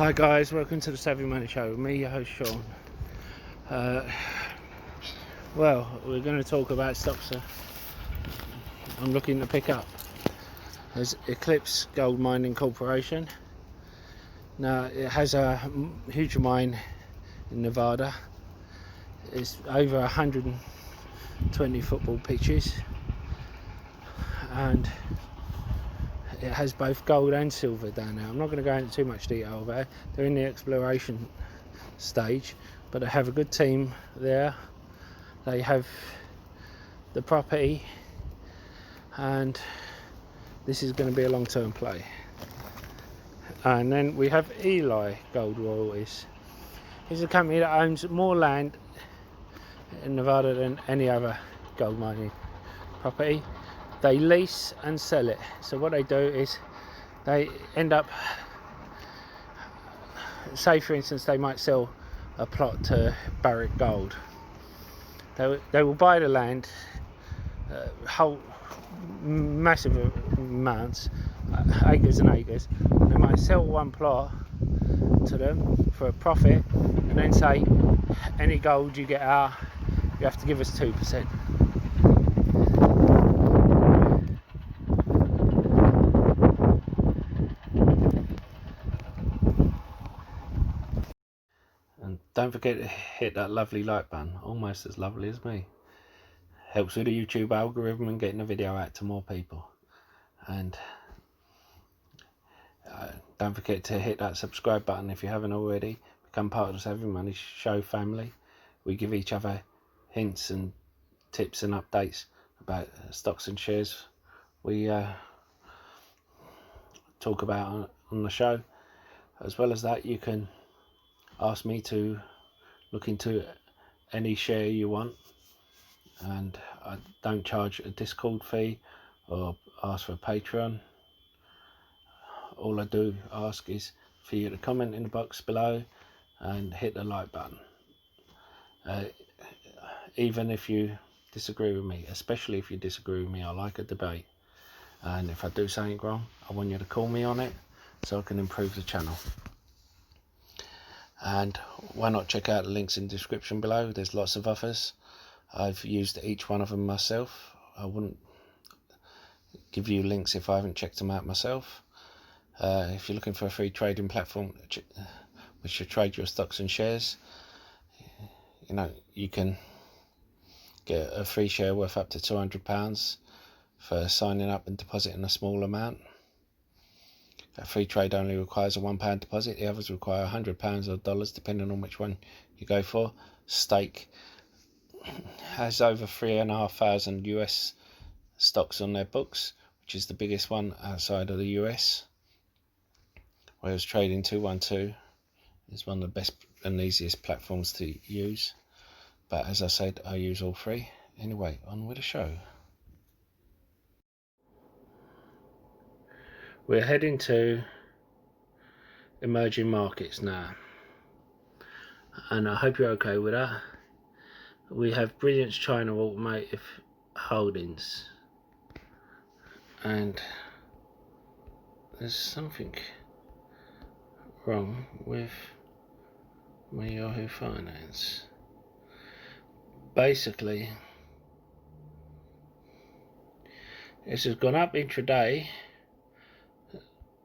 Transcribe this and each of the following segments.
Hi guys, welcome to the Savvy Money Show with me, your host Sean. Well, we're going to talk about stocks I'm looking to pick up. There's Eclipse Gold Mining Corporation. Now it has a huge mine in Nevada. It's over 120 football pitches and it has both gold and silver down there. I'm not going to go into too much detail about it. They're in the exploration stage, but they have a good team there. They have the property, and this is going to be a long-term play. And then we have Eli Gold Royalties. It's a company that owns more land in Nevada than any other gold mining property. They lease and sell it. So what they do is they end up, say for instance, they might sell a plot to Barrick Gold. They will buy the land, whole massive amounts, acres and acres. They might sell one plot to them for a profit, and then say, any gold you get out, you have to give us 2%. And don't forget to hit that lovely like button, almost as lovely as me. Helps with the YouTube algorithm and getting the video out to more people. And don't forget to hit that subscribe button if you haven't already. Become part of the Savvy Money Show family. We give each other hints and tips and updates about stocks and shares we talk about on the show. As well as that, you can ask me to look into any share you want, and I don't charge a Discord fee or ask for a Patreon. All I do ask is for you to comment in the box below and hit the like button. Even if you disagree with me, especially if you disagree with me, I like a debate, and if I do something wrong, I want you to call me on it so I can improve the channel. And why not check out the links in the description below? There's lots of offers. I've used each one of them myself. I wouldn't give you links if I haven't checked them out myself. If you're looking for a free trading platform which should trade your stocks and shares, you know, you can get a free share worth up to £200 for signing up and depositing a small amount. A free trade only requires a £1 deposit. The others require £100 or dollars, depending on which one you go for. Stake has over 3,500 US stocks on their books, which is the biggest one outside of the US. Whereas Trading 212 is one of the best and easiest platforms to use. But as I said, I use all three. Anyway, on with the show. We're heading to emerging markets now, and I hope you're okay with that. We have Brilliance China Automotive Holdings, and there's something wrong with my Yahoo Finance. Basically, this has gone up intraday.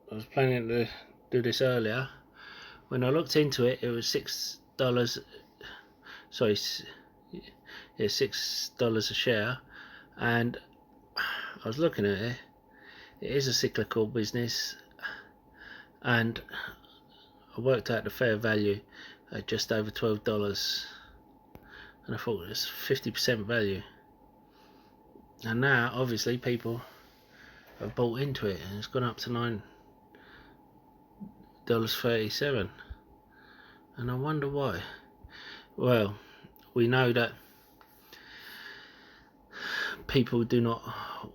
I was planning to do this earlier. When I looked into it, it was $6. Sorry, yeah, $6 a share, and I was looking at it. It is a cyclical business, and I worked out the fair value at just over $12, and I thought it was 50% value. And now, obviously, people have bought into it, and it's gone up to $9.37, and I wonder why. Well, we know that people do not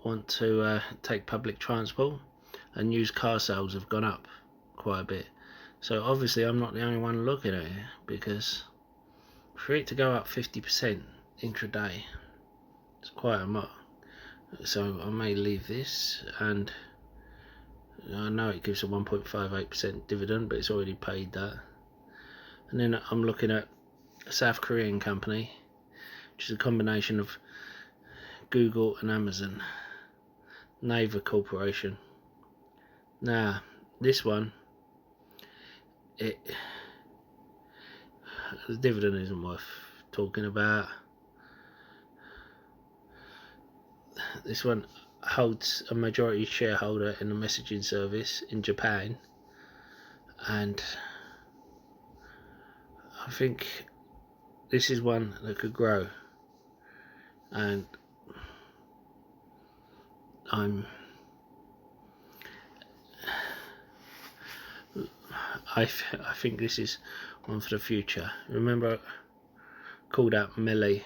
want to take public transport, and used car sales have gone up quite a bit. So obviously I'm not the only one looking at it, because for it to go up 50% intraday, it's quite a lot. So I may leave this and I know it gives a 1.58% dividend, but it's already paid that. And then I'm looking at a South Korean company, which is a combination of Google and Amazon, Naver Corporation. Now, this one, the dividend isn't worth talking about. This one holds a majority shareholder in a messaging service in Japan, and I think this is one that could grow, and I think this is one for the future. Remember, I called out Millie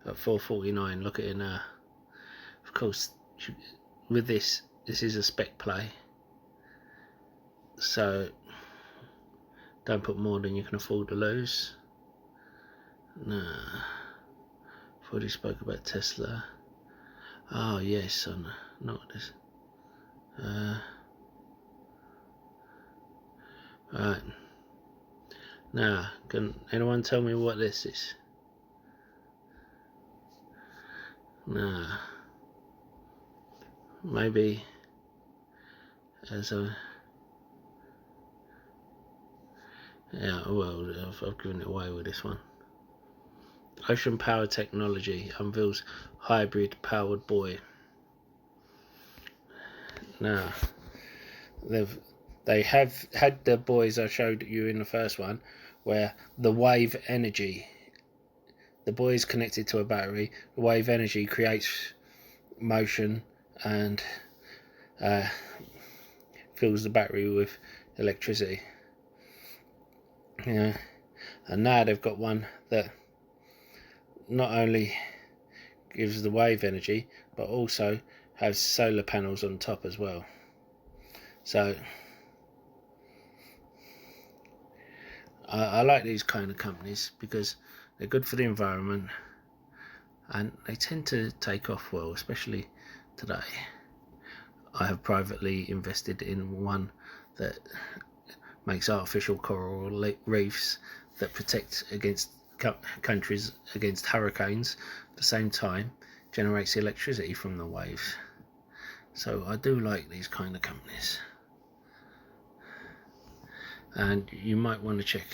at 4.49. Look at it now. Of course, with this is a spec play, so don't put more than you can afford to lose. Nah, I've already spoke about Tsla. Oh yes, not this. Right. Now, can anyone tell me what this is? Nah. Maybe as a... Yeah, well, I've given it away with this one. Ocean Power Technology unveils hybrid powered buoy. Now, they have had the buoys I showed you in the first one, where the wave energy, the buoy is connected to a battery. The wave energy creates motion and fills the battery with electricity. Yeah, and now they've got one that not only gives the wave energy, but also has solar panels on top as well. So I like these kind of companies because they're good for the environment and they tend to take off well, especially today. I have privately invested in one that makes artificial coral reefs that protect against countries against hurricanes. At the same time, generates electricity from the waves. So I do like these kind of companies, and you might want to check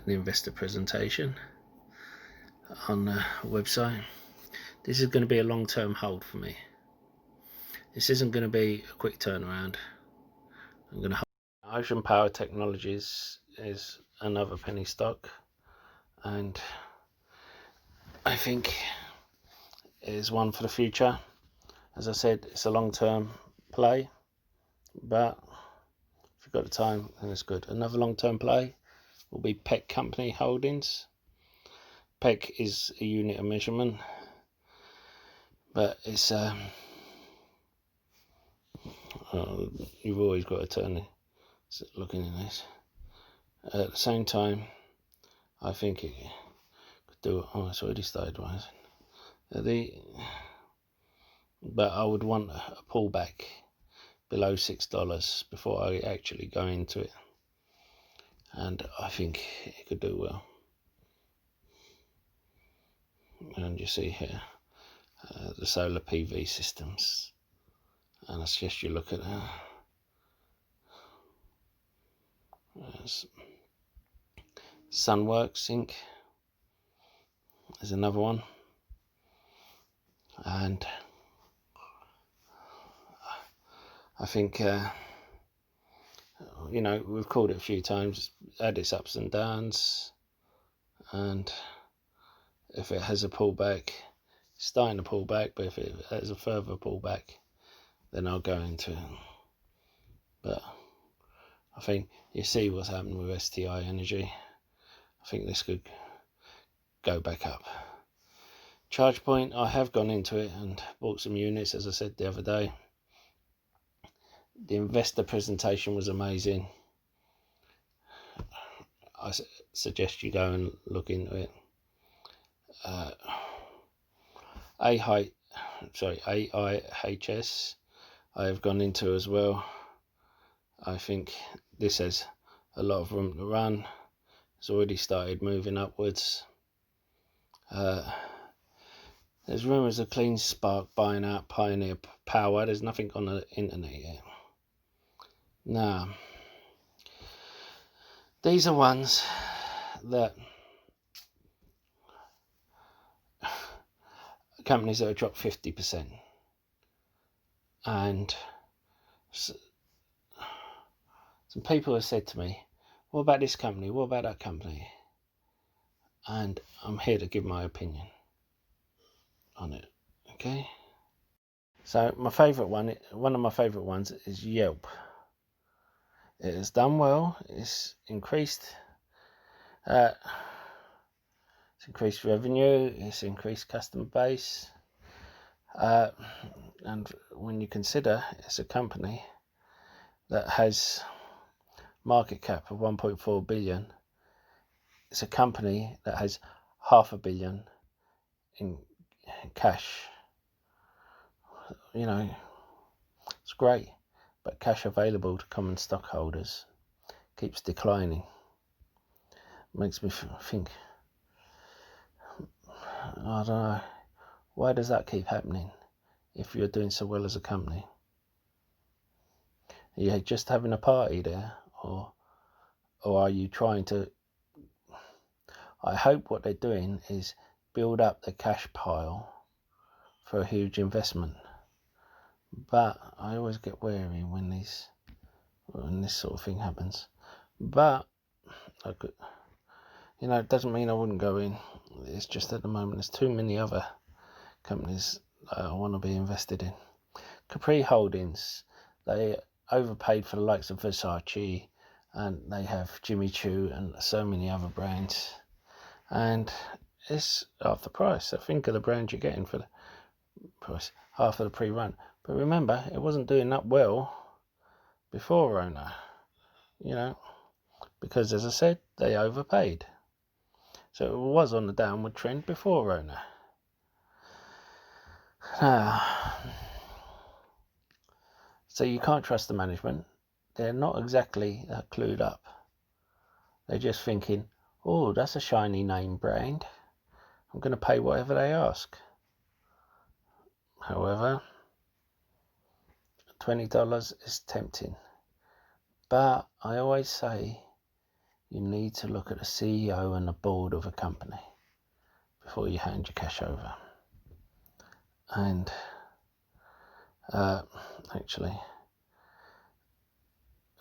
the investor presentation on the website. This is going to be a long-term hold for me. This isn't going to be a quick turnaround. I'm going to hold. Ocean Power Technologies is another penny stock, and I think it is one for the future. As I said, it's a long-term play, but if you've got the time, then it's good. Another long-term play will be Psth Company Holdings. Psth is a unit of measurement, but it's you've always got to turn looking at this. At the same time, I think it could do. Oh, it's already started rising. But I would want a pullback below $6 before I actually go into it, and I think it could do well. And you see here the solar PV systems, and I suggest you look at that. Sunworks Inc. is another one, and I think you know, we've called it a few times, had its ups and downs, and if it has a pullback, it's starting to pull back, but if it has a further pullback, then I'll go into it. But I think you see what's happened with STI Energy. I think this could go back up. ChargePoint, I have gone into it and bought some units, as I said the other day. The investor presentation was amazing. I suggest you go and look into it. AIHS I have gone into as well. I think this has a lot of room to run. It's already started moving upwards. There's rumours of Clean Spark buying out Pioneer Power. There's nothing on the internet yet. Now, these are ones that companies that have dropped 50%. And some people have said to me, what about this company? What about that company? And I'm here to give my opinion on it. Okay? So my favourite one of my favourite ones is Yelp. It has done well. It's increased revenue. It's increased customer base. And when you consider it's a company that has market cap of 1.4 billion, it's a company that has $500 million in cash. You know, it's great, but cash available to common stockholders keeps declining. Makes me think, I don't know, why does that keep happening if you're doing so well as a company? Are you just having a party there, or are you trying to... I hope what they're doing is build up the cash pile for a huge investment. But I always get wary when this sort of thing happens. But I could, it doesn't mean I wouldn't go in. It's just at the moment there's too many other companies that I want to be invested in. Capri Holdings, they overpaid for the likes of Versace, and they have Jimmy Choo and so many other brands, and it's half the price. So think of the brand you're getting for the price, half of the pre-run. But remember, it wasn't doing that well before Rona, because as I said, they overpaid. So it was on the downward trend before Rona. So you can't trust the management. They're not exactly clued up. They're just thinking, oh, that's a shiny name brand. I'm going to pay whatever they ask. However, $20 is tempting. But I always say you need to look at the CEO and the board of a company before you hand your cash over. And actually,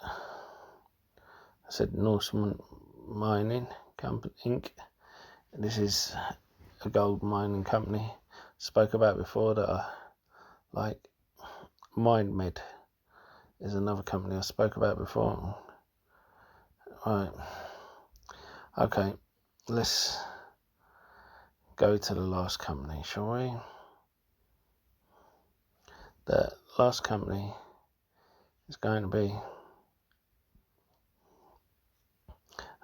I said Norseman Mining Company Inc. This is a gold mining company. Spoke about before that I like. MindMed is another company I spoke about before. Right. Okay, let's go to the last company, shall we? The last company is going to be,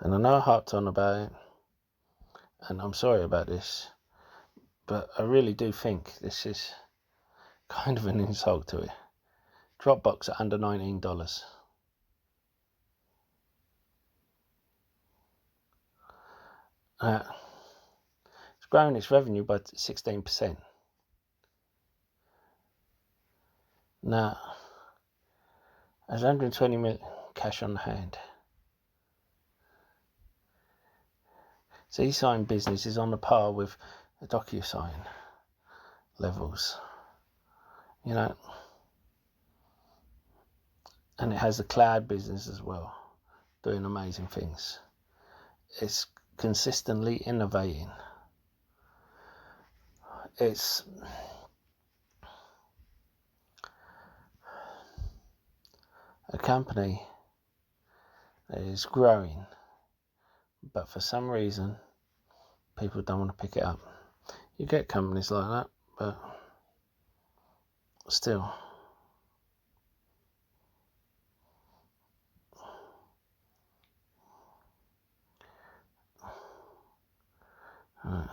and I know I harped on about it, and I'm sorry about this, but I really do think this is kind of an insult to it. Dropbox at under $19. It's growing its revenue by 16%. Now, there's 120 million cash on hand. So e-sign business is on the par with the DocuSign levels, and it has the cloud business as well, doing amazing things. It's consistently innovating. It's a company that is growing, but for some reason people don't want to pick it up. You get companies like that, but still. Right.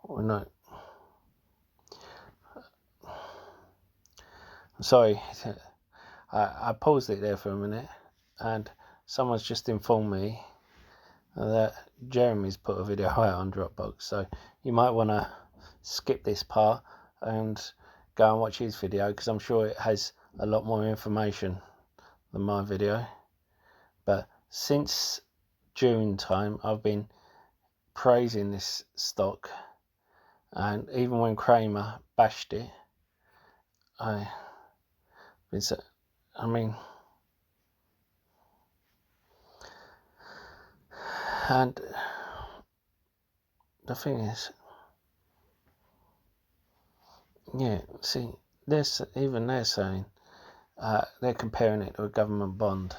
no. Sorry, I paused it there for a minute, and someone's just informed me that Jeremy's put a video out on Dropbox, so you might want to skip this part and go and watch his video, because I'm sure it has a lot more information than my video. But since June time, I've been praising this stock, and even when Kramer bashed it, I mean, and the thing is, yeah, see, they're saying they're comparing it to a government bond,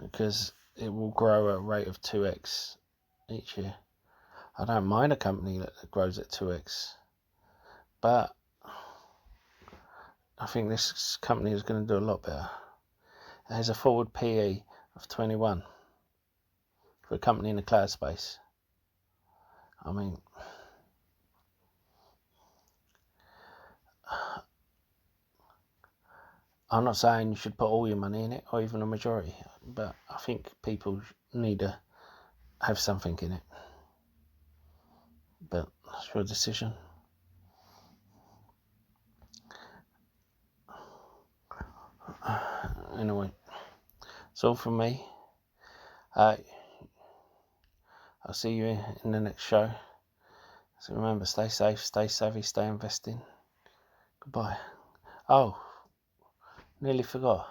because it will grow at a rate of 2x each year. I don't mind a company that grows at 2x, but I think this company is going to do a lot better. It has a forward PE of 21 for a company in the cloud space. I mean, I'm not saying you should put all your money in it, or even a majority, but I think people need to have something in it. But that's your decision. Anyway, that's all from me. I'll see you in the next show. So remember, stay safe, stay savvy, stay investing. Goodbye. Oh, nearly forgot.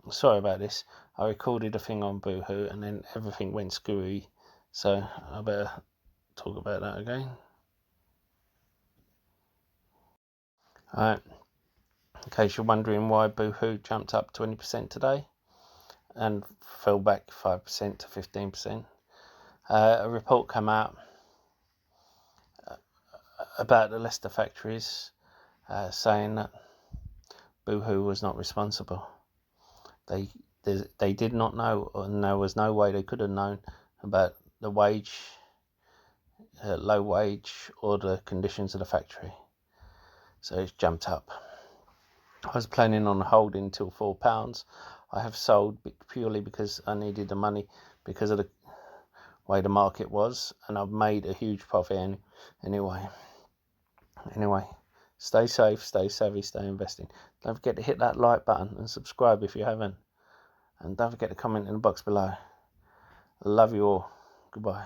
Sorry about this. I recorded a thing on Boohoo and then everything went screwy. So I better talk about that again. Alright. In case you're wondering why Boohoo jumped up 20% today and fell back 5% to 15%. A report came out about the Leicester factories saying that Boohoo was not responsible. They did not know, and there was no way they could have known about the wage, low wage, or the conditions of the factory. So it's jumped up. I was planning on holding till £4. I have sold purely because I needed the money because of the way the market was, and I've made a huge profit anyway. Stay safe, stay savvy, stay investing. Don't forget to hit that like button and subscribe if you haven't. And don't forget to comment in the box below. Love you all. Goodbye.